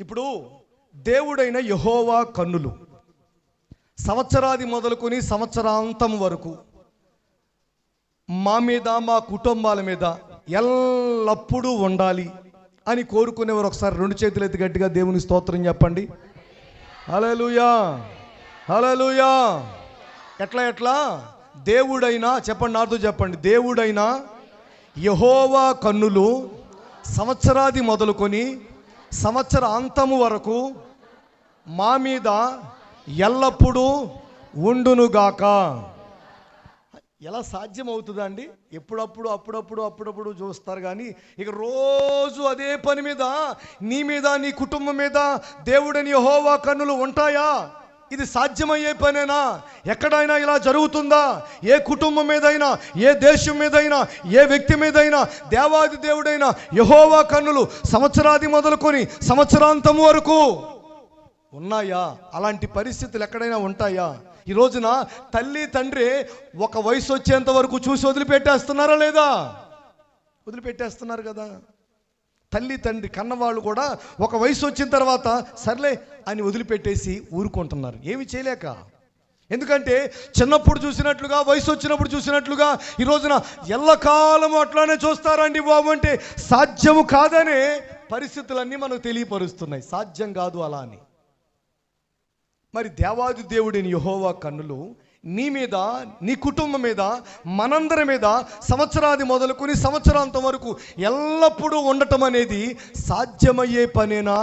ఇప్పుడు దేవుడైన యెహోవా కన్నులు సంవత్సరాది మొదలుకొని సంవత్సరాంతం వరకు మా మీద, మా కుటుంబాల మీద ఎల్లప్పుడూ ఉండాలి అని కోరుకునేవారు. ఒకసారి రెండు చేతులు ఎత్తి గట్టిగా దేవుని స్తోత్రం చెప్పండి. హల్లెలూయా, హల్లెలూయా. ఎట్లా దేవుడైనా, చెప్పండి, నాతో చెప్పండి, దేవుడైనా యెహోవా కన్నులు సంవత్సరాది మొదలుకొని సంవత్సరాంతము వరకు మా మీద ఎల్లప్పుడూ ఉండునుగాక. ఎలా సాధ్యం అవుతుందండి? అప్పుడప్పుడు చూస్తారు, కానీ ఇక రోజు అదే పని మీద, నీ మీద, నీ కుటుంబం మీద దేవుడని యెహోవా కన్నులు ఉంటాయా? ఇది సాధ్యమయ్యే పనేనా? ఎక్కడైనా ఇలా జరుగుతుందా? ఏ కుటుంబం మీదైనా, ఏ దేశం మీదైనా, ఏ వ్యక్తి మీదైనా దేవాది దేవుడైన యెహోవా కన్నులు సంవత్సరాది మొదలుకొని సంవత్సరాంతం వరకు ఉన్నాయా? అలాంటి పరిస్థితులు ఎక్కడైనా ఉంటాయా? ఈ రోజున తల్లి తండ్రి ఒక వయసు వచ్చేంత వరకు చూసి వదిలిపెట్టేస్తున్నారా లేదా? వదిలిపెట్టేస్తున్నారు కదా. తల్లి తండ్రి కన్నవాళ్ళు కూడా ఒక వయసు వచ్చిన తర్వాత సర్లే అని వదిలిపెట్టేసి ఊరుకుంటున్నారు, ఏమి చేయలేక. ఎందుకంటే చిన్నప్పుడు చూసినట్లుగా, వయసు వచ్చినప్పుడు చూసినట్లుగా ఈ రోజున ఎల్లకాలము అట్లానే చూస్తారండి బాబు అంటే సాధ్యము కాదనే పరిస్థితులన్నీ మనకు తెలియపరుస్తున్నాయి. సాధ్యం కాదు అలా అని. మరి దేవాది దేవుడిని యెహోవా కన్నులు నీ మీద, నీ కుటుంబం మీద, మనందరి మీద సంవత్సరాది మొదలుకొని సంవత్సరాంతం వరకు ఎల్లప్పుడూ ఉండటం అనేది సాధ్యమయ్యే పనేనా?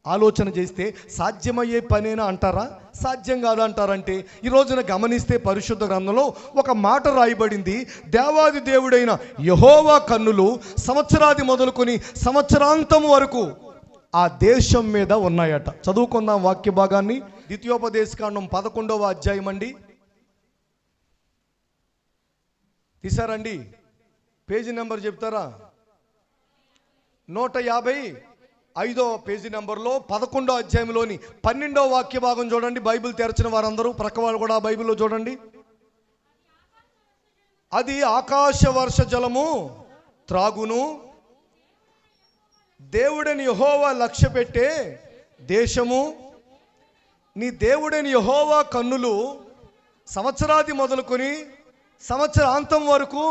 ఆలోచన చేస్తే సాధ్యమయ్యే పనేనా అంటారా? సాధ్యం కాదంటారంటే ఈ రోజున గమనిస్తే పరిశుద్ధ గ్రంథంలో ఒక మాట రాయబడింది. దేవాది దేవుడైన యెహోవా కన్నులు సంవత్సరాది మొదలుకొని సంవత్సరాంతం వరకు ఆ దేశం మీద ఉన్నాయట. చదువుకుందాం వాక్య భాగాన్ని. ద్వితీయోపదేశకాండం 11వ అధ్యాయం అండి. తీసారండి? పేజీ నెంబర్ చెప్తారా? 155వ పేజీ నెంబర్లో 11వ అధ్యాయంలోని 12వ వాక్య భాగం చూడండి. బైబిల్ తెరచిన వారందరూ, ప్రక్క వాళ్ళు కూడా బైబిల్లో చూడండి. అది ఆకాశ వర్ష జలము త్రాగును, దేవుడని యెహోవా లక్ష్య పెట్టే దేశము. నీ దేవుడని యెహోవా కన్నులు సంవత్సరాది మొదలుకొని సంవత్సరాంతం వరకు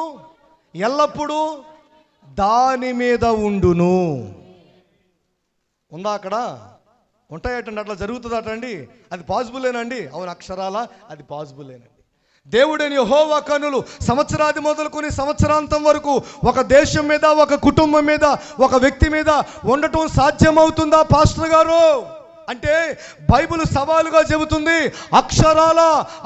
ఎల్లప్పుడూ దాని మీద ఉండును. ఉందా అక్కడ? ఉంటాయటండి. అట్లా జరుగుతుందటండి. అది పాసిబులేనండి? అవును, అక్షరాల అది పాసిబులేనండి. దేవుడని యెహోవా కన్నులు సంవత్సరాది మొదలుకొని సంవత్సరాంతం వరకు ఒక దేశం మీద, ఒక కుటుంబం మీద, ఒక వ్యక్తి మీద ఉండటం సాధ్యమవుతుందా పాస్టర్ గారు అంటే బైబిల్ సవాలుగా చెబుతుంది. అక్షరాల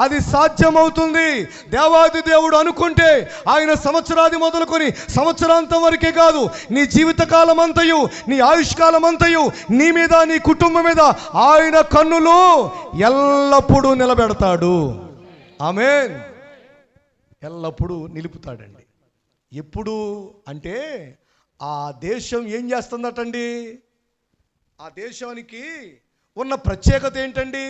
అది సాధ్యమవుతుంది. దేవాది దేవుడు అనుకుంటే ఆయన సంవత్సరాది మొదలుకొని సంవత్సరాంతం వరకే కాదు, నీ జీవితకాలం అంతయు, నీ ఆయుష్కాలం అంతయు నీ మీద, నీ కుటుంబం మీద ఆయన కన్నులు ఎల్లప్పుడూ నిలబెడతాడు. ఆమేన్. ఎల్లప్పుడూ నిలుపుతాడండి. ఎప్పుడు అంటే ఆ దేశం ఏం చేస్తుందటండి? ఆ దేశానికి ఉన్న ప్రత్యేకత ఏంటండి?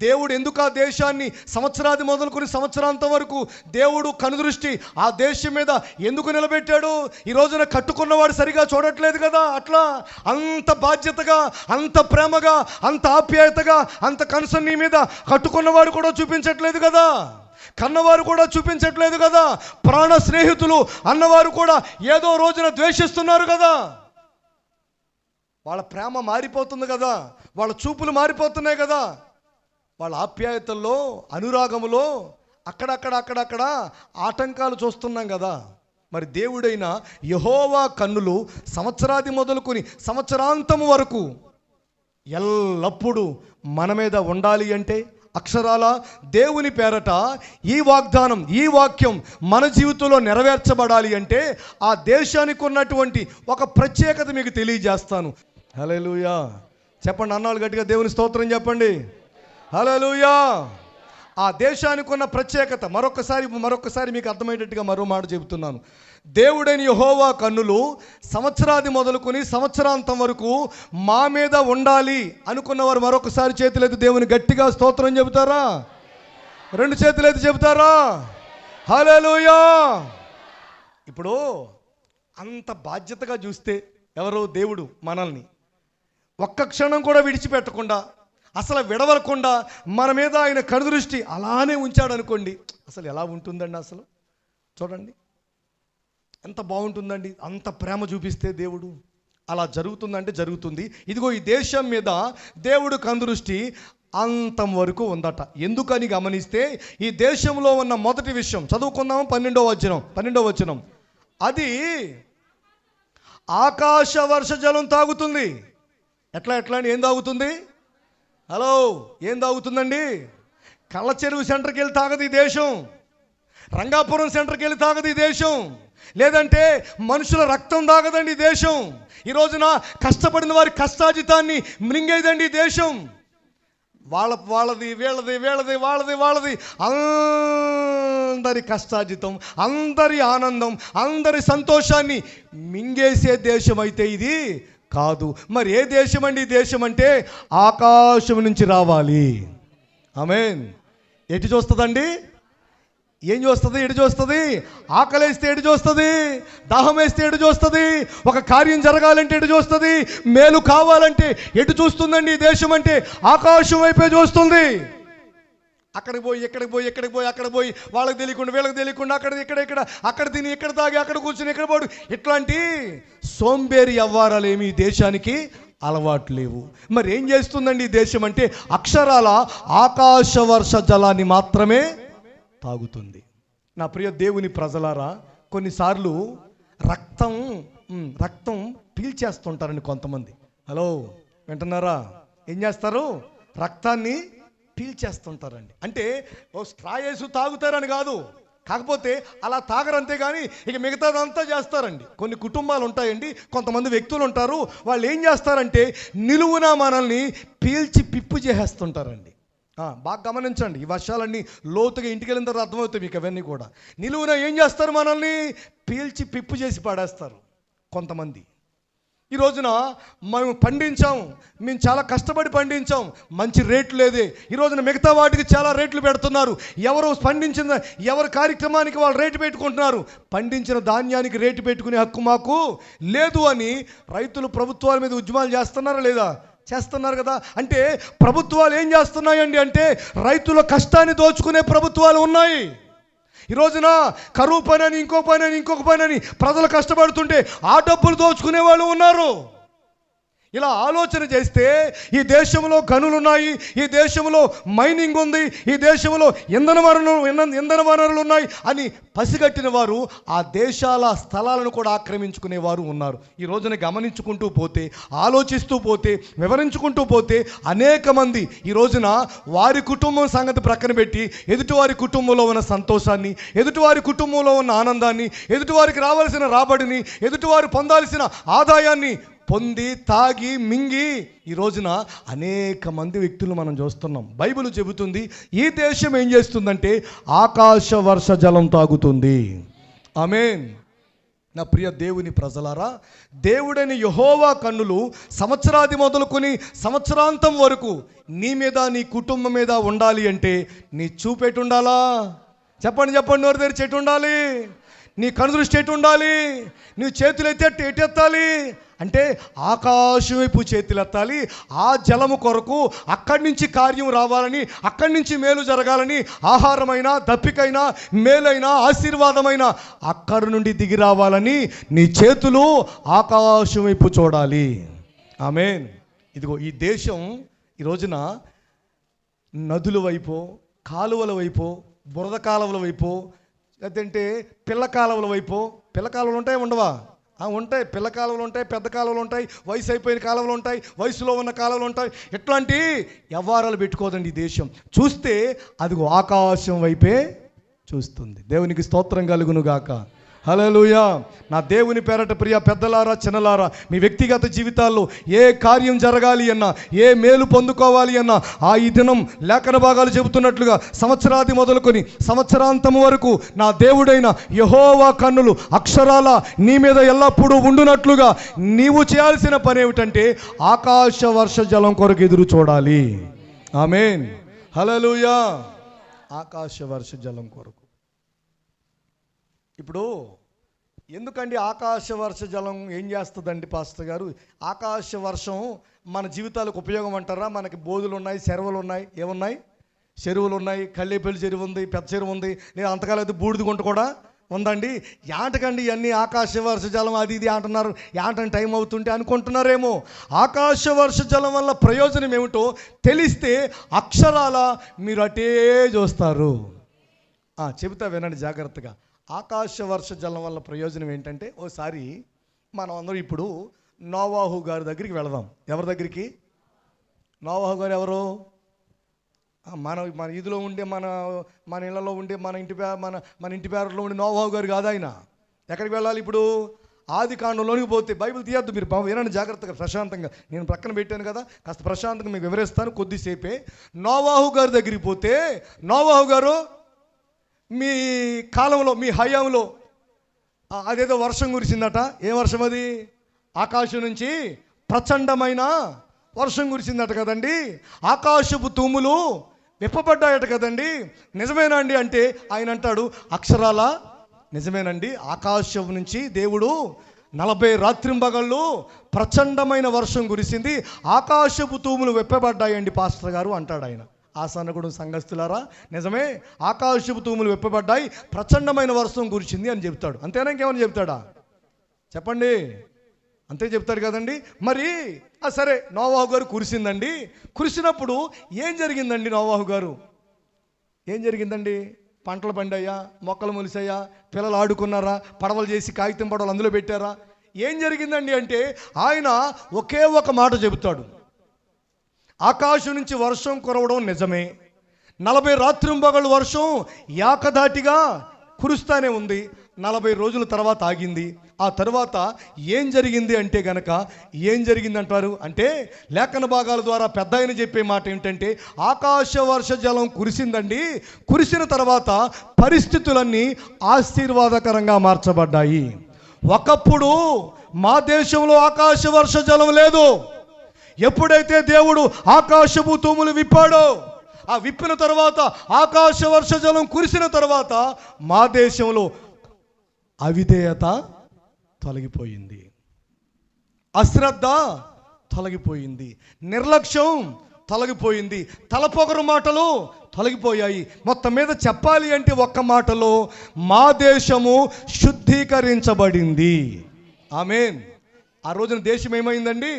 దేవుడు ఎందుకు ఆ దేశాన్ని సంవత్సరాది మొదలుకొని సంవత్సరాంతం వరకు దేవుడు కనుదృష్టి ఆ దేశం మీద ఎందుకు నిలబెట్టాడు? ఈ రోజున కట్టుకున్నవాడు సరిగా చూడట్లేదు కదా. అట్లా అంత బాధ్యతగా, అంత ప్రేమగా, అంత ఆప్యాయతగా, అంత కన్సర్న్ నీ మీద కట్టుకున్నవాడు కూడా చూపించట్లేదు కదా. కన్నవారు కూడా చూపించట్లేదు కదా. ప్రాణ స్నేహితులు అన్నవారు కూడా ఏదో రోజున ద్వేషిస్తున్నారు కదా. వాళ్ళ ప్రేమ మారిపోతుంది కదా, వాళ్ళ చూపులు మారిపోతున్నాయి కదా, వాళ్ళ ఆప్యాయతల్లో, అనురాగములో అక్కడక్కడ ఆటంకాలు చూస్తున్నాం కదా. మరి దేవుడైన యెహోవా కన్నులు సంవత్సరాది మొదలుకొని సంవత్సరాంతము వరకు ఎల్లప్పుడూ మన మీద ఉండాలి అంటే అక్షరాల దేవుని పేరట ఈ వాగ్దానం, ఈ వాక్యం మన జీవితంలో నెరవేర్చబడాలి అంటే ఆ దేశానికి ఉన్నటువంటి ఒక ప్రత్యేకత మీకు తెలియజేస్తాను. హల్లెలూయా చెప్పండి అన్నాళ్ళు గట్టిగా దేవుని స్తోత్రం చెప్పండి. హల్లెలూయా. ఆ దేశానికి ఉన్న ప్రత్యేకత మరొకసారి మీకు అర్థమయ్యేటట్టుగా మరో మాట చెబుతున్నాను. దేవుడైన యెహోవా కన్నులు సంవత్సరాది మొదలుకొని సంవత్సరాంతం వరకు మా మీద ఉండాలి అనుకున్నవారు మరొకసారి చేతులెత్తి దేవుని గట్టిగా స్తోత్రం చెబుతారా? రెండు చేతులెత్తి చెబుతారా? హల్లెలూయా. ఇప్పుడు అంత బాధ్యతగా చూస్తే ఎవరో దేవుడు మనల్ని ఒక్క క్షణం కూడా విడిచిపెట్టకుండా, అసలు విడవలకుండా మన మీద ఆయన కనుదృష్టి అలానే ఉంచాడు అనుకోండి, అసలు ఎలా ఉంటుందండి? అసలు చూడండి ఎంత బాగుంటుందండి. అంత ప్రేమ చూపిస్తే దేవుడు. అలా జరుగుతుందంటే జరుగుతుంది. ఇదిగో ఈ దేశం మీద దేవుడు కనుదృష్టి అంతం వరకు ఉందట. ఎందుకని గమనిస్తే ఈ దేశంలో ఉన్న మొదటి విషయం చదువుకుందాము. 12వ వచనం. అది ఆకాశ వర్ష జలం తాగుతుంది. ఎట్లా అని ఏం తాగుతుంది? హలో, ఏం తాగుతుందండి? కళ్ళ చెరువు సెంటర్కి వెళ్ళి తాగదు ఈ దేశం. రంగాపురం సెంటర్కి వెళ్ళి తాగదు ఈ దేశం. లేదంటే మనుషుల రక్తం తాగదండి ఈ దేశం. ఈ రోజున కష్టపడిన వారి కష్టాజితాన్ని మృంగేదండి ఈ దేశం. వాళ్ళది వాళ్ళది అందరి కష్టాజితం, అందరి ఆనందం, అందరి సంతోషాన్ని మింగేసే దేశం అయితే ఇది కాదు. మరి ఏ దేశం అండి? ఈ దేశం అంటే ఆకాశం నుంచి రావాలి. ఆమేన్. ఎటు చూస్తుందండి? ఏం చూస్తుంది? ఎటు చూస్తుంది? ఆకలేస్తే ఎటు చూస్తుంది? దాహం వేస్తే ఎటు చూస్తుంది? ఒక కార్యం జరగాలంటే ఎటు చూస్తుంది? మేలు కావాలంటే ఎటు చూస్తుందండి? ఈ దేశం అంటే ఆకాశం వైపే చూస్తుంది. అక్కడికి పోయి అక్కడికి పోయి వాళ్ళకి తెలియకుండా వీళ్ళకి తెలియకుండా అక్కడ తిని ఇక్కడ తాగి అక్కడ కూర్చుని ఇక్కడ పోడు, ఇట్లాంటి సోంబేరి వ్యవహారాలు ఏమి ఈ దేశానికి అలవాటు లేవు. మరి ఏం చేస్తుందండి ఈ దేశం అంటే అక్షరాల ఆకాశ వర్ష జలాన్ని మాత్రమే తాగుతుంది. నా ప్రియ దేవుని ప్రజలారా, కొన్నిసార్లు రక్తం పీల్చేస్తుంటారండి కొంతమంది. హలో, వింటున్నారా? ఏం చేస్తారు? రక్తాన్ని పీల్చేస్తుంటారండి. అంటే ఓ స్ట్రా వేసి తాగుతారని కాదు, కాకపోతే అలా తాగరంతే కానీ ఇక మిగతాదంతా చేస్తారండి. కొన్ని కుటుంబాలు ఉంటాయండి, కొంతమంది వ్యక్తులు ఉంటారు, వాళ్ళు ఏం చేస్తారంటే నిలువున మనల్ని పీల్చి పిప్పు చేసేస్తుంటారండి. బాగా గమనించండి, ఈ వర్షాలన్నీ లోతుగా ఇంటికి వెళ్ళిన తర్వాత అర్థమవుతాయి మీకు అవన్నీ కూడా. నిలువున ఏం చేస్తారు? మనల్ని పీల్చి పిప్పు చేసి పడేస్తారు కొంతమంది. ఈ రోజున మేము చాలా కష్టపడి పండించాం, మంచి రేట్లు లేదే. ఈ రోజున మిగతా వాటికి చాలా రేట్లు పెడుతున్నారు. ఎవరి కార్యక్రమానికి వాళ్ళు రేటు పెట్టుకుంటున్నారు. పండించిన ధాన్యానికి రేటు పెట్టుకునే హక్కు మాకు లేదు అని రైతులు ప్రభుత్వాల మీద ఉద్యమాలు చేస్తున్నారా లేదా? చేస్తున్నారు కదా. అంటే ప్రభుత్వాలు ఏం చేస్తున్నాయండి అంటే రైతుల కష్టాన్ని దోచుకునే ప్రభుత్వాలు ఉన్నాయి. ఈ రోజున కరువు పని ఇంకొక పని ప్రజలు కష్టపడుతుంటే ఆ డబ్బులు దోచుకునే వాళ్ళు ఉన్నారు. ఇలా ఆలోచన చేస్తే ఈ దేశంలో గనులు ఉన్నాయి, ఈ దేశంలో మైనింగ్ ఉంది, ఈ దేశంలో ఇంధన వనరులు ఉన్నాయి అని పసిగట్టిన వారు ఆ దేశాల స్థలాలను కూడా ఆక్రమించుకునేవారు ఉన్నారు. ఈ రోజున గమనించుకుంటూ పోతే, ఆలోచిస్తూ పోతే, వివరించుకుంటూ పోతే అనేక మంది ఈ రోజున వారి కుటుంబం సంగతి ప్రక్కన పెట్టి ఎదుటివారి కుటుంబంలో ఉన్న సంతోషాన్ని, ఎదుటివారి కుటుంబంలో ఉన్న ఆనందాన్ని, ఎదుటివారికి రావాల్సిన రాబడిని, ఎదుటివారు పొందాల్సిన ఆదాయాన్ని పొంది తాగి మింగి ఈ రోజున అనేక మంది వ్యక్తులు మనం చూస్తున్నాం. బైబిల్ చెబుతుంది ఈ దేశం ఏం చేస్తుందంటే ఆకాశ వర్ష జలం తాగుతుంది. ఆమేన్. నా ప్రియ దేవుని ప్రజలారా, దేవుడని యెహోవా కన్నులు సంవత్సరాది మొదలుకొని సంవత్సరాంతం వరకు నీ మీద నీ కుటుంబం మీద ఉండాలి అంటే నీ చూపెట్టు ఉండాలా? చెప్పండి నోరు తెరిచి ఎటు ఉండాలి? నీ కనుదృష్టి ఎటు ఉండాలి? నీ చేతులు ఎత్తెత్తాలి అంటే ఆకాశం వైపు చేతులెత్తాలి. ఆ జలము కొరకు అక్కడి నుంచి కార్యం రావాలని, అక్కడి నుంచి మేలు జరగాలని, ఆహారమైనా దప్పికైనా మేలైనా ఆశీర్వాదమైన అక్కడి నుండి దిగి రావాలని నీ చేతులు ఆకాశం వైపు చూడాలి. ఆమేన్. ఇదిగో ఈ దేశం ఈ రోజున నదుల వైపు, కాలువల వైపు, బురద కాలువల వైపు, లేదంటే పిల్ల కాలువల వైపు. పిల్ల కాలువలు ఉంటాయి ఉండవా? ఉంటాయి. పిల్ల కాలువలు ఉంటాయి, పెద్ద కాలువలు ఉంటాయి, వయసు అయిపోయిన కాలువలు ఉంటాయి, వయసులో ఉన్న కాలువలు ఉంటాయి. ఇట్లాంటి వ్యవహారాలు పెట్టుకోదండి ఈ దేశం. చూస్తే అదిగో ఆకాశం వైపే చూస్తుంది. దేవునికి స్తోత్రం కలుగును గాక. హల్లెలూయా. నా దేవుని పేరట ప్రియ పెద్దలారా, చిన్నలారా, మీ వ్యక్తిగత జీవితాల్లో ఏ కార్యం జరగాలి అన్నా, ఏ మేలు పొందుకోవాలి అన్నా ఈ దినం లేఖన భాగాలు చెబుతున్నట్లుగా సంవత్సరాది మొదలుకొని సంవత్సరాంతం వరకు నా దేవుడైన యెహోవా కన్నులు అక్షరాల నీ మీద ఎల్లప్పుడూ ఉండునట్లుగా నీవు చేయాల్సిన పని ఏమిటంటే ఆకాశ వర్ష జలం కొరకు ఎదురు చూడాలి. ఆమేన్. హల్లెలూయా. ఆకాశ వర్ష జలం కొరకు. ఇప్పుడు ఎందుకండి ఆకాశ వర్ష జలం ఏం చేస్తుందండి పాస్టర్ గారు? ఆకాశ వర్షం మన జీవితాలకు ఉపయోగం అంటారా? మనకి బోధులు ఉన్నాయి, చెరువులు ఉన్నాయి, ఏమున్నాయి? చెరువులు ఉన్నాయి, కల్లేపల్లి చెరువు ఉంది, పెద్ద చెరువు ఉంది, నేను అంతకాలేదు బూడిద గుంట కూడా ఉందండి. యాంటకండి ఇవన్నీ ఆకాశ వర్ష జలం అది ఇది అంటున్నారు, యాంటని టైం అవుతుంటే అనుకుంటున్నారేమో. ఆకాశ వర్ష జలం వల్ల ప్రయోజనం ఏమిటో తెలిస్తే అక్షరాల మీరు అటే చూస్తారు. చెబుతా వినండి జాగ్రత్తగా. ఆకాశ వర్ష జలం వల్ల ప్రయోజనం ఏంటంటే, ఓసారి మనం అందరం ఇప్పుడు నోవాహు గారి దగ్గరికి వెళదాం. ఎవరి దగ్గరికి? నోవాహు గారు ఎవరు? మన ఇదిలో ఉండే మన ఇళ్ళలో ఉండే మన ఇంటి పేరులో ఉండే నోవాహు గారు కాదు ఆయన. ఎక్కడికి వెళ్ళాలి ఇప్పుడు? ఆది కాండంలోనికి పోతే, బైబిల్ తీయద్దు మీరు వినండి జాగ్రత్తగా ప్రశాంతంగా. నేను ప్రక్కన పెట్టాను కదా, కాస్త ప్రశాంతంగా మీకు వివరిస్తాను కొద్దిసేపే. నోవాహు గారి దగ్గరికి పోతే, నోవాహు గారు మీ కాలంలో, మీ హయాంలో అదేదో వర్షం కురిసిందట. ఏ వర్షం అది? ఆకాశం నుంచి ప్రచండమైన వర్షం కురిసిందట కదండి. ఆకాశపు తూములు విప్పబడ్డాయట కదండి. నిజమేనా అండి అంటే ఆయన అంటాడు, అక్షరాల నిజమేనండి. ఆకాశం నుంచి దేవుడు 40 రాత్రింబగళ్ళు ప్రచండమైన వర్షం కురిసింది, ఆకాశపు తూములు విప్పబడ్డాయండి పాస్టర్ గారు అంటాడు ఆయన. ఆసన్నకుడు సంఘస్థులారా, నిజమే, ఆకాశపు తూములు విప్పబడ్డాయి, ప్రచండమైన వర్షం కురిసింది అని చెప్తాడు. అంతేనా? ఇంకేమని చెప్తాడా? చెప్పండి. అంతే చెప్తాడు కదండి. మరి సరే, నోవాహు గారు కురిసిందండి. కురిసినప్పుడు ఏం జరిగిందండి? నోవాహు గారు ఏం జరిగిందండి? పంటలు పండాయా? మొక్కలు మొలిసాయా? పిల్లలు ఆడుకున్నారా? పడవలు చేసి కాగితం పడవలు అందులో పెట్టారా? ఏం జరిగిందండి అంటే ఆయన ఒకే ఒక మాట చెబుతాడు. ఆకాశం నుంచి వర్షం కురవడం నిజమే, 40 రాత్రింబగళ్ళు వర్షం ఏకధాటిగా కురుస్తానే ఉంది. 40 రోజుల తర్వాత ఆగింది. ఆ తర్వాత ఏం జరిగింది అంటే గనక ఏం జరిగిందంటారు అంటే, లేఖన భాగాల ద్వారా పెద్ద ఆయన చెప్పే మాట ఏంటంటే, ఆకాశ వర్ష జలం కురిసిందండి. కురిసిన తర్వాత పరిస్థితులన్నీ ఆశీర్వాదకరంగా మార్చబడ్డాయి. ఒకప్పుడు మా దేశంలో ఆకాశ వర్ష జలం లేదు. ఎప్పుడైతే దేవుడు ఆకాశపు తూములు విప్పాడో, ఆ విప్పిన తర్వాత ఆకాశ వర్ష జలం కురిసిన తర్వాత మా దేశంలో అవిధేయత తొలగిపోయింది, అశ్రద్ధ తొలగిపోయింది, నిర్లక్ష్యం తొలగిపోయింది, తలపొగరు మాటలు తొలగిపోయాయి. మొత్తం మీద చెప్పాలి అంటే ఒక్క మాటలో మా దేశము శుద్ధీకరించబడింది. ఆమేన్. ఆ రోజున దేశం ఏమైందండి?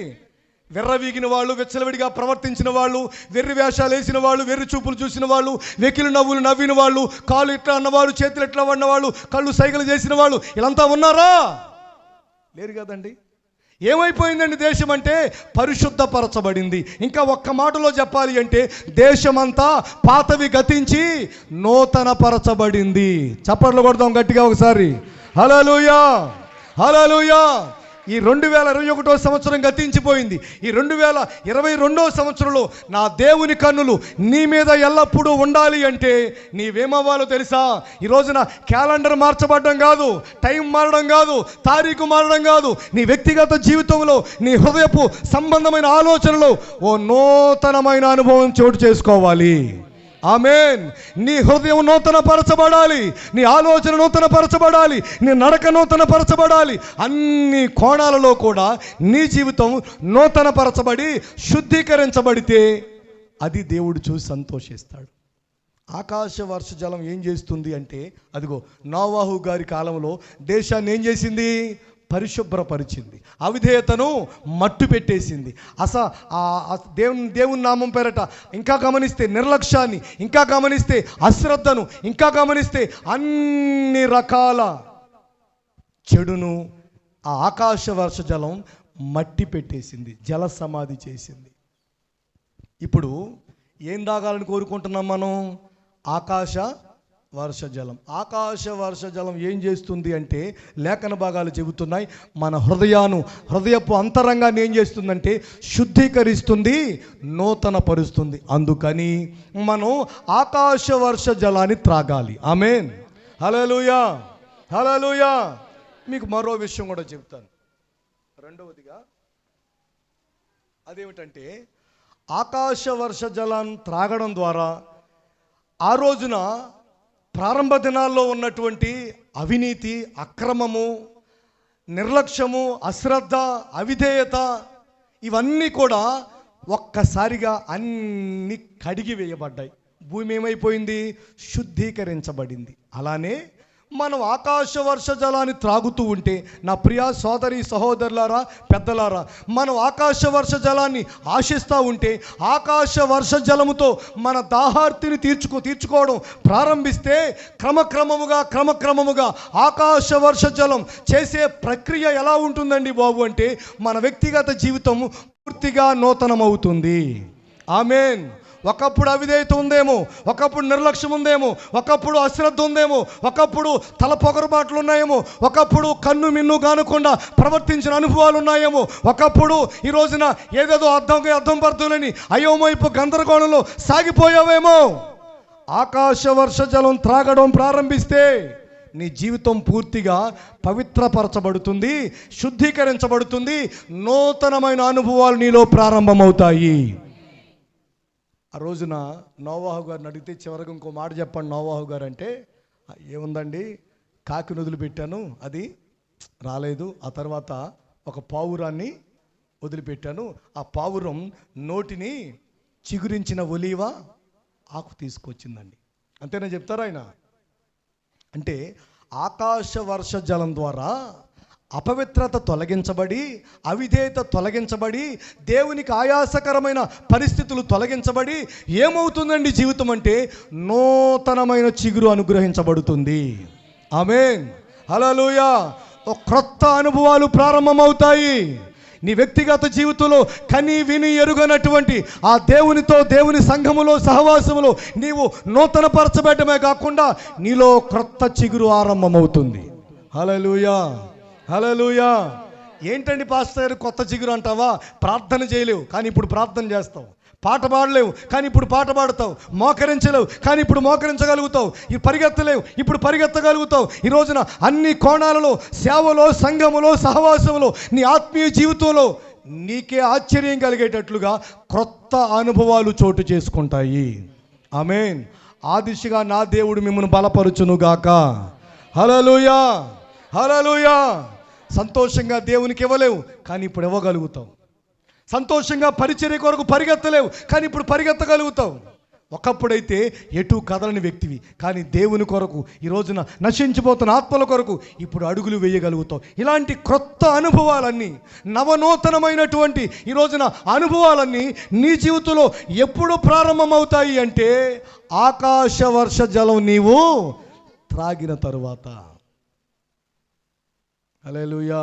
వెర్రవీగిన వాళ్ళు, విచ్చలవిడిగా ప్రవర్తించిన వాళ్ళు, వెర్రి వేషాలు వేసిన వాళ్ళు, వెర్రి చూపులు చూసిన వాళ్ళు, వెకిలి నవ్వులు నవ్విన వాళ్ళు, కాళ్ళు ఇట్లా అన్నవాళ్ళు, చేతులు ఇట్లా అన్నవాళ్ళు, కళ్ళు సైగలు చేసిన వాళ్ళు, ఇలాంతా ఉన్నారా? లేరు కదండి. ఏమైపోయిందండి దేశం అంటే? పరిశుద్ధపరచబడింది. ఇంకా ఒక్క మాటలో చెప్పాలి అంటే దేశమంతా పాతవి గతించి నూతన పరచబడింది. చప్పట్లు కొడదాం గట్టిగా ఒకసారి. హల్లెలూయా, హల్లెలూయా. ఈ 2021 సంవత్సరం గతించిపోయింది. ఈ 2022 సంవత్సరంలో నా దేవుని కన్నులు నీ మీద ఎల్లప్పుడూ ఉండాలి అంటే నీవేమవ్వాలో తెలుసా? ఈ రోజున క్యాలెండర్ మార్చబడడం కాదు, టైం మారడం కాదు, తారీఖు మారడం కాదు. నీ వ్యక్తిగత జీవితంలో, నీ హృదయపు సంబంధమైన ఆలోచనలో ఓ నూతనమైన అనుభవం చోటు చేసుకోవాలి. ఆమేన్. నీ హృదయం నూతన పరచబడాలి, నీ ఆలోచన నూతన పరచబడాలి, నీ నడక నూతన పరచబడాలి. అన్ని కోణాలలో కూడా నీ జీవితం నూతన పరచబడి శుద్ధీకరించబడితే అది దేవుడు చూసి సంతోషిస్తాడు. ఆకాశ వర్ష జలం ఏం చేస్తుంది అంటే, అదిగో నోవాహు గారి కాలంలో దేశాన్ని ఏం చేసింది? పరిశుభ్రపరిచింది, అవిధేయతను మట్టు పెట్టేసింది. దేవుని నామం పేరట ఇంకా గమనిస్తే నిర్లక్ష్యాన్ని, ఇంకా గమనిస్తే అశ్రద్ధను, ఇంకా గమనిస్తే అన్ని రకాల చెడును ఆ ఆకాశ వర్ష జలం మట్టి పెట్టేసింది, జల సమాధి చేసింది. ఇప్పుడు ఏం తాగాలని కోరుకుంటున్నాం మనం? ఆకాశ వర్ష జలం. ఆకాశ వర్ష జలం ఏం చేస్తుంది అంటే లేఖన భాగాలు చెబుతున్నాయి, మన హృదయపు అంతరంగాన్ని ఏం చేస్తుందంటే శుద్ధీకరిస్తుంది, నూతన పరుస్తుంది. అందుకని మనం ఆకాశ వర్ష జలాన్ని త్రాగాలి. ఆమేన్. హల్లెలూయా, హల్లెలూయా. మీకు మరో విషయం కూడా చెప్తాను. రెండవదిగా అదేమిటంటే, ఆకాశ వర్ష జలాన్ని త్రాగడం ద్వారా ఆ రోజున ప్రారంభ దినాల్లో ఉన్నటువంటి అవినీతి, అక్రమము, నిర్లక్ష్యము, అశ్రద్ధ, అవిధేయత ఇవన్నీ కూడా ఒక్కసారిగా అన్నీ కడిగి వేయబడ్డాయి. భూమి ఏమైపోయింది? శుద్ధీకరించబడింది. అలానే మనం ఆకాశ వర్ష జలాన్ని త్రాగుతూ ఉంటే, నా ప్రియ సోదరి సహోదరులారా, పెద్దలారా, మనం ఆకాశ వర్ష జలాన్ని ఆశిస్తూ ఉంటే, ఆకాశ వర్ష జలముతో మన దాహార్తిని తీర్చుకోవడం ప్రారంభిస్తే క్రమక్రమముగా ఆకాశ వర్ష జలం చేసే ప్రక్రియ ఎలా ఉంటుందండి బాబు అంటే, మన వ్యక్తిగత జీవితం పూర్తిగా నూతనమవుతుంది. ఆమేన్. ఒకప్పుడు అవిధేయత ఉందేమో, ఒకప్పుడు నిర్లక్ష్యం ఉందేమో, ఒకప్పుడు అశ్రద్ధ ఉందేమో, ఒకప్పుడు తల పొగరుబాట్లు ఉన్నాయేమో, ఒకప్పుడు కన్ను మిన్ను కానకుండా ప్రవర్తించిన అనుభవాలు ఉన్నాయేమో, ఒకప్పుడు ఈ రోజున ఏదేదో అర్థం పడుతుందని అయోమయపు గందరగోళంలో సాగిపోయావేమో. ఆకాశ వర్ష జలం త్రాగడం ప్రారంభిస్తే నీ జీవితం పూర్తిగా పవిత్రపరచబడుతుంది, శుద్ధీకరించబడుతుంది, నూతనమైన అనుభవాలు నీలో ప్రారంభమవుతాయి. ఆ రోజున నోవాహు గారిని అడిగితే చివరికి ఇంకో మాట చెప్పండి నోవాహు గారు అంటే, ఏముందండి, కాకిని వదిలిపెట్టాను, అది రాలేదు. ఆ తర్వాత ఒక పావురాన్ని వదిలిపెట్టాను, ఆ పావురం నోటిని చిగురించిన ఒలీవ ఆకు తీసుకొచ్చిందండి. అంతేనా చెప్తారా ఆయన? అంటే ఆకాశ వర్ష జలం ద్వారా అపవిత్రత తొలగించబడి, అవిధేయత తొలగించబడి, దేవునికి ఆయాసకరమైన పరిస్థితులు తొలగించబడి ఏమవుతుందండి జీవితం అంటే నూతనమైన చిగురు అనుగ్రహించబడుతుంది. ఆమేన్. హల్లెలూయా. క్రొత్త అనుభవాలు ప్రారంభమవుతాయి. నీ వ్యక్తిగత జీవితంలో కని విని ఎరుగనటువంటి ఆ దేవునితో, దేవుని సంఘములో, సహవాసములో నీవు నూతన పరచబడమే కాకుండా నీలో క్రొత్త చిగురు ఆరంభమవుతుంది. హల్లెలూయా, హల్లెలూయా. ఏంటండి పాస్టర్ గారు కొత్త చిగురు అంటావా? ప్రార్థన చేయలేవు కానీ ఇప్పుడు ప్రార్థన చేస్తావు, పాట పాడలేవు కానీ ఇప్పుడు పాట పాడతావు, మోకరించలేవు కానీ ఇప్పుడు మోకరించగలుగుతావు, ఈ పరిగెత్తలేవు ఇప్పుడు పరిగెత్తగలుగుతావు. ఈ రోజున అన్ని కోణాలలో, సేవలో, సంఘములో, సహవాసములో, నీ ఆత్మీయ జీవితంలో నీకే ఆశ్చర్యం కలిగేటట్లుగా క్రొత్త అనుభవాలు చోటు చేసుకుంటాయి. ఆమేన్. ఆ దిశగా నా దేవుడు మిమ్మల్ని బలపరుచునుగాక. హల్లెలూయా, హల్లెలూయా. సంతోషంగా దేవునికి ఇవ్వలేవు కానీ ఇప్పుడు ఇవ్వగలుగుతావు. సంతోషంగా పరిచర్య కొరకు పరిగెత్తలేవు కానీ ఇప్పుడు పరిగెత్తగలుగుతావు. ఒకప్పుడైతే ఎటు కదలని వ్యక్తివి కానీ దేవుని కొరకు, ఈ రోజున నశించిపోతున్న ఆత్మల కొరకు ఇప్పుడు అడుగులు వేయగలుగుతావు. ఇలాంటి క్రొత్త అనుభవాలన్నీ, నవనూతనమైనటువంటి ఈ రోజున అనుభవాలన్నీ నీ జీవితంలో ఎప్పుడు ప్రారంభమవుతాయి అంటే ఆకాశ వర్ష జలం నీవు త్రాగిన తరువాత. హల్లెలూయా.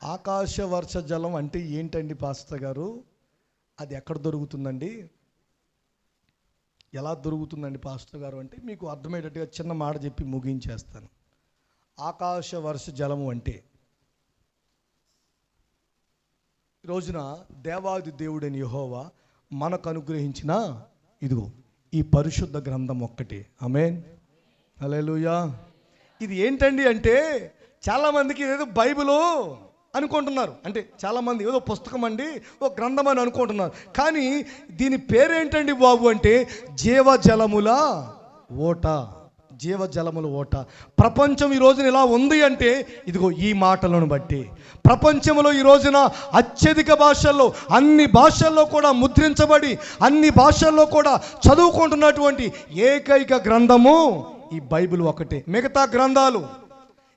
ఆకాశ వర్ష జలం అంటే ఏంటండి పాస్టర్ గారు? అది ఎక్కడ దొరుకుతుందండి, ఎలా దొరుకుతుందండి పాస్టర్ గారు అంటే మీకు అర్థమయ్యేటట్టుగా చిన్న మాట చెప్పి ముగించేస్తాను. ఆకాశ వర్ష జలము అంటే ఈ రోజున దేవాది దేవుడని యెహోవా మనకు అనుగ్రహించిన ఇదిగో ఈ పరిశుద్ధ గ్రంథం ఒక్కటే. ఆమేన్. హల్లెలూయా. ఇది ఏంటండి అంటే చాలామందికి ఏదో బైబిలు అనుకుంటున్నారు, అంటే చాలామంది ఏదో పుస్తకం అండి, ఓ గ్రంథం అని అనుకుంటున్నారు. కానీ దీని పేరేంటండి బాబు అంటే జీవజలముల ఓట. జీవజలముల ఓట. ప్రపంచం ఈ రోజున ఇలా ఉంది అంటే ఇదిగో ఈ మాటలను బట్టి. ప్రపంచంలో ఈ రోజున అత్యధిక భాషల్లో, అన్ని భాషల్లో కూడా ముద్రించబడి, అన్ని భాషల్లో కూడా చదువుకుంటున్నటువంటి ఏకైక గ్రంథము ఈ బైబిల్ ఒకటే. మిగతా గ్రంథాలు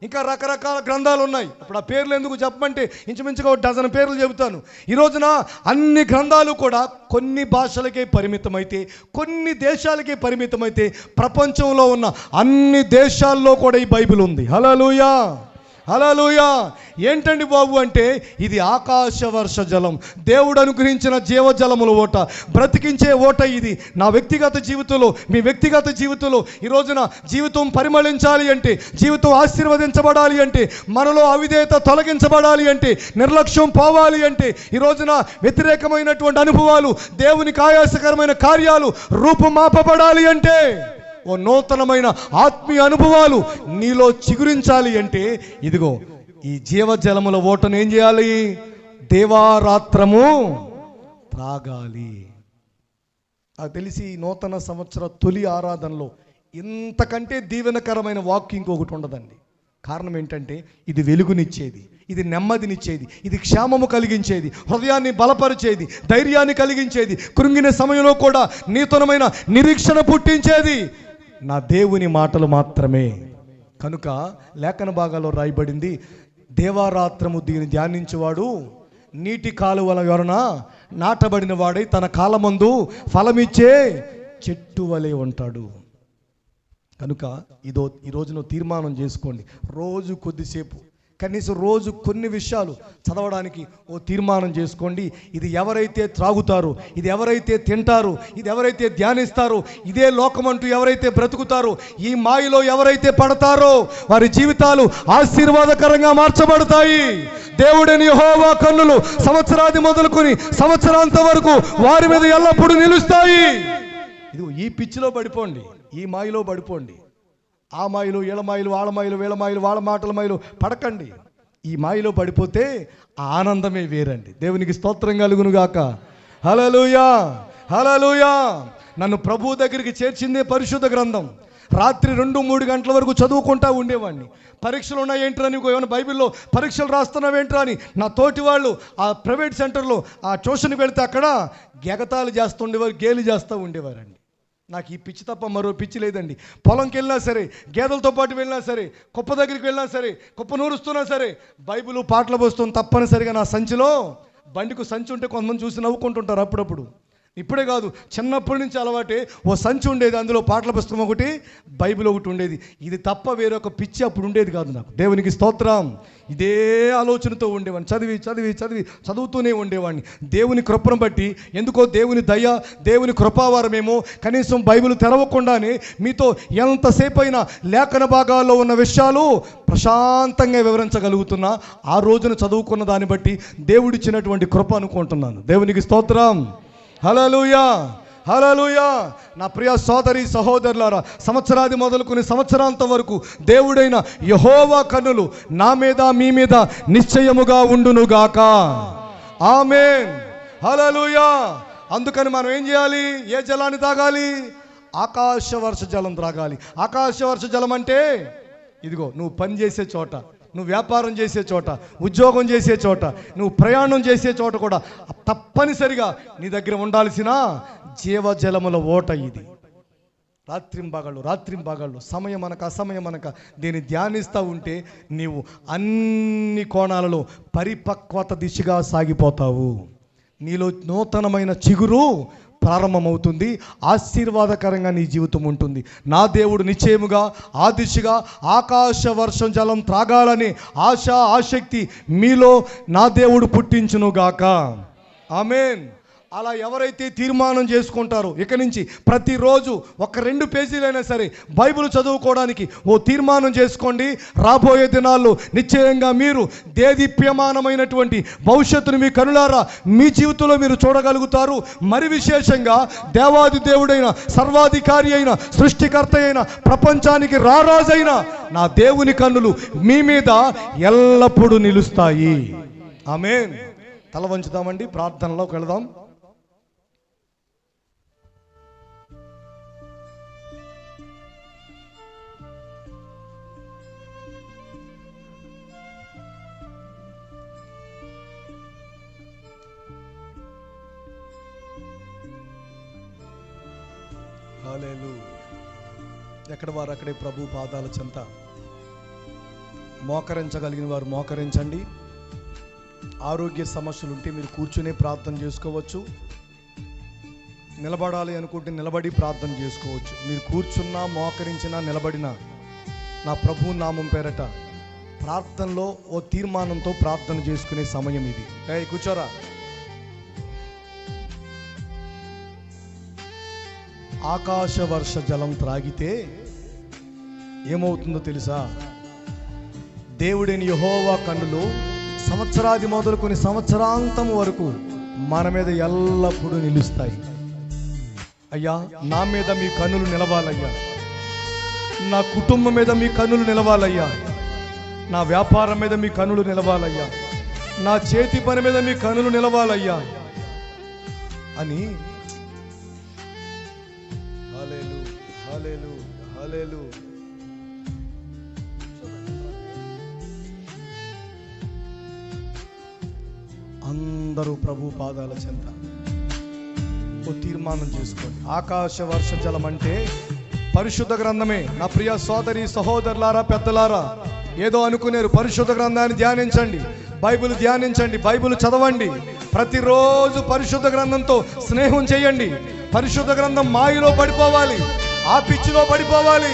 ఇంకా రకరకాల గ్రంథాలు ఉన్నాయి. ఇప్పుడు ఆ పేర్లు ఎందుకు చెప్పమంటే ఇంచుమించుగా 1 డజన్ పేర్లు చెబుతాను. ఈ రోజున అన్ని గ్రంథాలు కూడా కొన్ని భాషలకే పరిమితమైతే, కొన్ని దేశాలకే పరిమితమైతే, ప్రపంచంలో ఉన్న అన్ని దేశాల్లో కూడా ఈ బైబిల్ ఉంది. హల్లెలూయా, హల్లెలూయా. ఏంటండి బాబు అంటే ఇది ఆకాశ వర్ష జలం, దేవుడు అనుగ్రహించిన జీవజలముల ఓట, బ్రతికించే ఓట. ఇది నా వ్యక్తిగత జీవితంలో, మీ వ్యక్తిగత జీవితంలో ఈ రోజున జీవితం పరిమళించాలి అంటే, జీవితం ఆశీర్వదించబడాలి అంటే, మనలో అవిధేయత తొలగించబడాలి అంటే, నిర్లక్ష్యం పోవాలి అంటే, ఈ రోజున వ్యతిరేకమైనటువంటి అనుభవాలు, దేవునికి ఆయాసకరమైన కార్యాలు రూపుమాపబడాలి అంటే, ఓ నూతనమైన ఆత్మీయ అనుభవాలు నీలో చిగురించాలి అంటే ఇదిగో ఈ జీవజలముల ఓటను ఏం చేయాలి? దేవారాత్రము త్రాగాలి. నాకు తెలిసి నూతన సంవత్సర తొలి ఆరాధనలో ఇంతకంటే దీవెనకరమైన వాక్యం ఇంకొకటి ఉండదండి. కారణం ఏంటంటే ఇది వెలుగునిచ్చేది, ఇది నెమ్మదినిచ్చేది, ఇది క్షేమము కలిగించేది, హృదయాన్ని బలపరిచేది, ధైర్యాన్ని కలిగించేది, కృంగిన సమయంలో కూడా నూతనమైన నిరీక్షణ పుట్టించేది నా దేవుని మాటలు మాత్రమే. కనుక లేఖన భాగాల్లో రాయబడింది, దేవారాత్రము దీన్ని ధ్యానించేవాడు నీటి కాలువల యొరన నాటబడిన వాడై తన కాలమందు ఫలమిచ్చే చెట్టు వలె ఉంటాడు. కనుక ఈ రోజున తీర్మానం చేసుకోండి, రోజు కొద్దిసేపు, కనీసం రోజు కొన్ని విషయాలు చదవడానికి తీర్మానం చేసుకోండి. ఇది ఎవరైతే త్రాగుతారో, ఇది ఎవరైతే తింటారో, ఇది ఎవరైతే ధ్యానిస్తారో, ఇదే లోకమంటూ ఎవరైతే బ్రతుకుతారో, ఈ మాయలో ఎవరైతే పడతారో వారి జీవితాలు ఆశీర్వాదకరంగా మార్చబడతాయి. దేవుడైన యెహోవా కన్నులు సంవత్సరాది మొదలుకొని సంవత్సరాంతం వరకు వారి మీద ఎల్లప్పుడూ నిలుస్తాయి. ఇది ఈ పిచ్చిలో పడిపోండి, ఈ మాయలో పడిపోండి. ఆ మాయలు, వీళ్ళ మాయలు, వాళ్ళ మాయలు, వీళ్ళ మాయలు, వాళ్ళ మాటల మాయలు పడకండి. ఈ మాయలో పడిపోతే ఆ ఆనందమే వేరండి. దేవునికి స్తోత్రం కలుగును గాక. హల్లెలూయా, హల్లెలూయా. నన్ను ప్రభువు దగ్గరికి చేర్చిందే పరిశుద్ధ గ్రంథం. రాత్రి 2-3 గంటల వరకు చదువుకుంటా ఉండేవాడిని. పరీక్షలు ఉన్నాయేంట్రా, నీకు ఏమైనా బైబిల్లో పరీక్షలు రాస్తున్నావేంట్రా అని నా తోటి వాళ్ళు ఆ ప్రైవేట్ సెంటర్లో ఆ ట్యూషన్కి వెళితే అక్కడ గెగతాలు చేస్తుండేవారు, గేలి చేస్తూ ఉండేవారండి. నాకు ఈ పిచ్చి తప్ప మరో పిచ్చి లేదండి. పొలంకి వెళ్ళినా సరే, గేదెలతో పాటు వెళ్ళినా సరే, కుప్ప దగ్గరికి వెళ్ళినా సరే, కుప్ప నూరుస్తున్నా సరే, బైబిల్ పాటలు పోస్తుంది తప్పనిసరిగా నా సంచిలో. బండికి సంచి ఉంటే కొంతమంది చూసి నవ్వుకుంటుంటారు అప్పుడప్పుడు. ఇప్పుడే కాదు, చిన్నప్పటి నుంచి అలవాటే. ఓ సంచి ఉండేది, అందులో పాటల పుస్తకం ఒకటి, బైబిల్ ఒకటి ఉండేది. ఇది తప్ప వేరొక పిచ్చి అప్పుడు ఉండేది కాదు నాకు. దేవునికి స్తోత్రం. ఇదే ఆలోచనతో ఉండేవాడిని, చదువుతూనే ఉండేవాడిని. దేవుని కృపను బట్టి, ఎందుకో దేవుని దయ, దేవుని కృపావారమేమో, కనీసం బైబిల్ తెరవకుండానే మీతో ఎంతసేపు అయినా లేఖన భాగాల్లో ఉన్న విషయాలు ప్రశాంతంగా వివరించగలుగుతున్నా. ఆ రోజున చదువుకున్న దాన్ని బట్టి దేవుడిచ్చినటువంటి కృప అనుకుంటున్నాను. దేవునికి స్తోత్రం. హల్లెలూయా, హల్లెలూయా. నా ప్రియ సోదరి సహోదరులారా, సంవత్సరాది మొదలుకొని సంవత్సరాంతం వరకు దేవుడైన యెహోవా కన్నులు నా మీద, మీ మీద నిశ్చయముగా ఉండునుగాక. ఆమేన్, హల్లెలూయా. అందుకని మనం ఏం చేయాలి? ఏ జలాన్ని తాగాలి? ఆకాశ వర్ష జలం త్రాగాలి. ఆకాశ వర్ష జలం అంటే ఇదిగో, నువ్వు పని చేసే చోట, నువ్వు వ్యాపారం చేసే చోట, ఉద్యోగం చేసే చోట, నువ్వు ప్రయాణం చేసే చోట కూడా తప్పనిసరిగా నీ దగ్గర ఉండాల్సిన జీవజలముల ఓట ఇది. రాత్రింబగళ్ళు సమయం అనక అసమయం అనక దీన్ని ధ్యానిస్తూ ఉంటే నీవు అన్ని కోణాలలో పరిపక్వత దిశగా సాగిపోతావు. నీలో నూతనమైన చిగురు ప్రారంభమవుతుంది. ఆశీర్వాదకరంగా నీ జీవితం ఉంటుంది. నా దేవుడు నిశ్చయముగా ఆ దిశగా ఆకాశ వర్షం జలం త్రాగాలని ఆశ, ఆసక్తి మీలో నా దేవుడు పుట్టించునుగాక. ఆమేన్. అలా ఎవరైతే తీర్మానం చేసుకుంటారో, ఇక నుంచి ప్రతిరోజు ఒక 2 పేజీలైనా సరే బైబిల్ చదువుకోవడానికి తీర్మానం చేసుకోండి. రాబోయే దినాల్లో నిశ్చయంగా మీరు దేదీప్యమానమైనటువంటి భవిష్యత్తును మీ కనులారా మీ జీవితంలో మీరు చూడగలుగుతారు. మరి విశేషంగా దేవాది దేవుడైన, సర్వాధికారి అయిన, సృష్టికర్త అయిన, ప్రపంచానికి రారాజైన నా దేవుని కన్నులు మీ మీద ఎల్లప్పుడూ నిలుస్తాయి. ఆమేన్. తల వంచుదామండి, ప్రార్థనలోకి వెళదాం. హల్లెలూయా. ఎక్కడ వారు అక్కడే ప్రభు పాదాల చెంత మోకరించగలిగిన వారు మోకరించండి. ఆరోగ్య సమస్యలు ఉంటే మీరు కూర్చునే ప్రార్థన చేసుకోవచ్చు. నిలబడాలి అనుకుంటే నిలబడి ప్రార్థన చేసుకోవచ్చు. మీరు కూర్చున్నా, మోకరించినా, నిలబడినా నా ప్రభు నామం పేరట ప్రార్థనలో తీర్మానంతో ప్రార్థన చేసుకునే సమయం ఇది. కూర్చోరా. ఆకాశ వర్ష జలం త్రాగితే ఏమవుతుందో తెలుసా? దేవుడైన యెహోవా కన్నులు సంవత్సరాది మొదలుకొని సంవత్సరాంతం వరకు మన మీద ఎల్లప్పుడూ నిలుస్తాయి. అయ్యా, నా మీద మీ కన్నులు నిలవాలయ్యా. నా కుటుంబం మీద మీ కన్నులు నిలవాలయ్యా. నా వ్యాపారం మీద మీ కన్నులు నిలవాలయ్యా. నా చేతి పని మీద మీ కన్నులు నిలవాలయ్యా అని హల్లెలూయా, హల్లెలూయా, హల్లెలూయా. అందరూ ప్రభు పాదాల చెంత ఓ తీర్మానం చేసుకోండి. ఆకాశ వర్ష జలం అంటే పరిశుద్ధ గ్రంథమే. నా ప్రియ సోదరి సహోదరులారా, పెద్దలారా, ఏదో అనుకునేరు. పరిశుద్ధ గ్రంథాన్ని ధ్యానించండి, బైబిల్ ధ్యానించండి, బైబిల్ చదవండి. ప్రతిరోజు పరిశుద్ధ గ్రంథంతో స్నేహం చేయండి. పరిశుద్ధ గ్రంథం మాయలో పడిపోవాలి, ఆ పిచ్చిలో పడిపోవాలి.